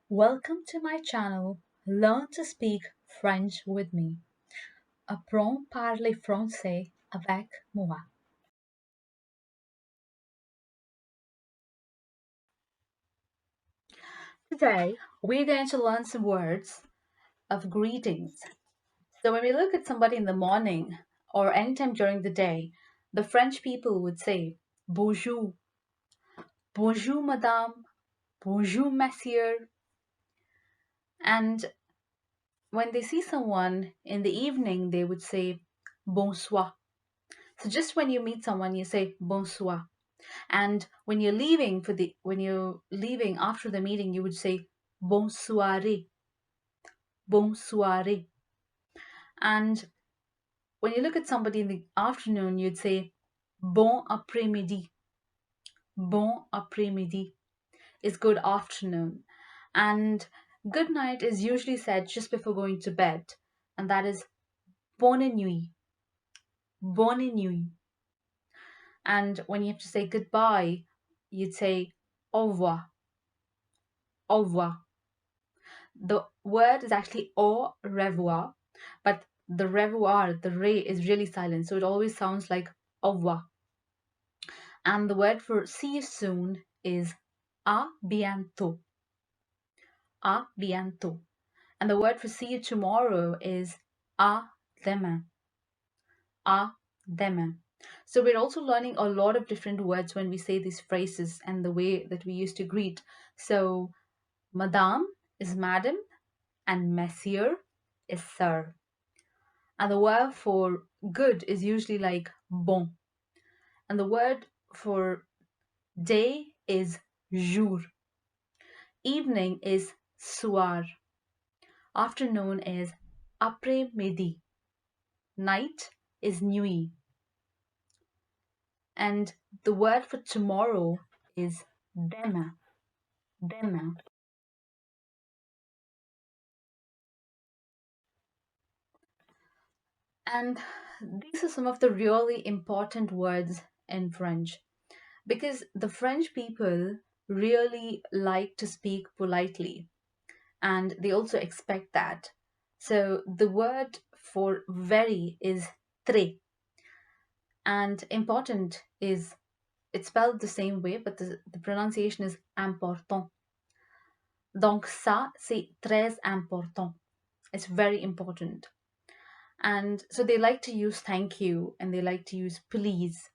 Welcome to my channel. Learn to speak French with me. Apprends parler français avec moi. Today, we're going to learn some words of greetings. So when we look at somebody in the morning or anytime during the day, the French people would say bonjour, bonjour madame, bonjour monsieur. And when they see someone in the evening, they would say bonsoir. So just when you meet someone, you say bonsoir. And when you're leaving after the meeting, you would say bon soirée, bon soirée. And when you look at somebody in the afternoon, you'd say bon après-midi. Bon après-midi is good afternoon. And good night is usually said just before going to bed, and that is bonne nuit. Bonne nuit. And when you have to say goodbye, you'd say au revoir. Au revoir. The word is actually au revoir, but the revoir, the re is really silent, so it always sounds like au revoir. And the word for see you soon is à bientôt. À bientôt. And the word for see you tomorrow is à demain. À demain. So we're also learning a lot of different words when we say these phrases and the way that we used to greet. So madame is madam and monsieur is sir. And the word for good is usually like bon. And the word for day is jour. Evening is soir. Afternoon is après-midi. Night is nuit. And the word for tomorrow is demain. Demain. And these are some of the really important words in French, because the French people really like to speak politely and they also expect that. So the word for very is très, and important is it's spelled the same way, but the pronunciation is important. Donc ça, c'est très important. It's very important. And so they like to use thank you and they like to use please.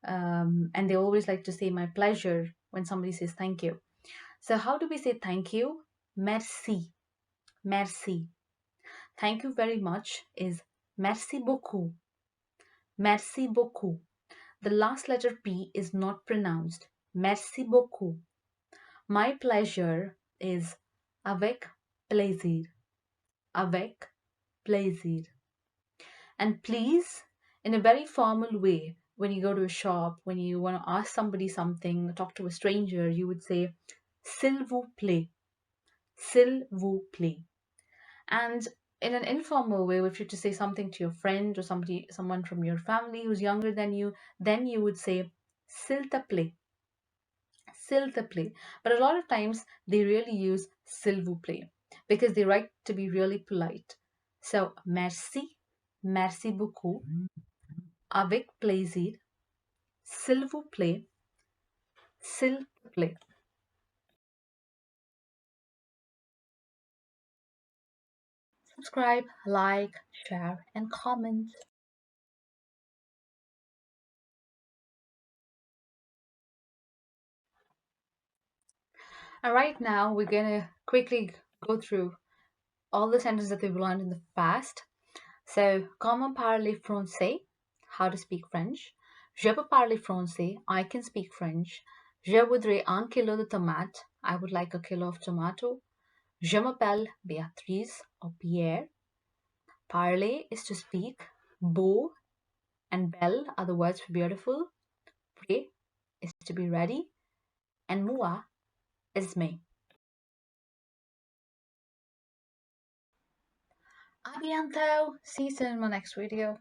And they always like to say my pleasure when somebody says thank you. So how do we say thank you? Merci. Merci. Thank you very much is merci beaucoup. Merci beaucoup. The last letter P is not pronounced. Merci beaucoup. My pleasure is avec plaisir. Avec plaisir. And please, in a very formal way, when you go to a shop, when you want to ask somebody something, talk to a stranger, you would say s'il vous plaît. S'il vous plaît. And in an informal way, if you're to say something to your friend or someone from your family who's younger than you, then you would say s'il te plaît. S'il te plaît. But a lot of times they really use s'il vous plaît because they like to be really polite. So merci, merci beaucoup, avec plaisir, s'il vous plaît, s'il te plaît. Subscribe, like, share, and comment. And right now, we're gonna quickly go through all the sentences that we've learned in the past. So, comment parler français, how to speak French. Je peux parler français, I can speak French. Je voudrais un kilo de tomates, I would like a kilo of tomato. Je m'appelle Béatrice or Pierre. Parler is to speak. Beau and belle are the words for beautiful. Prêt is to be ready. And moi is me. À bientôt. See you soon in my next video.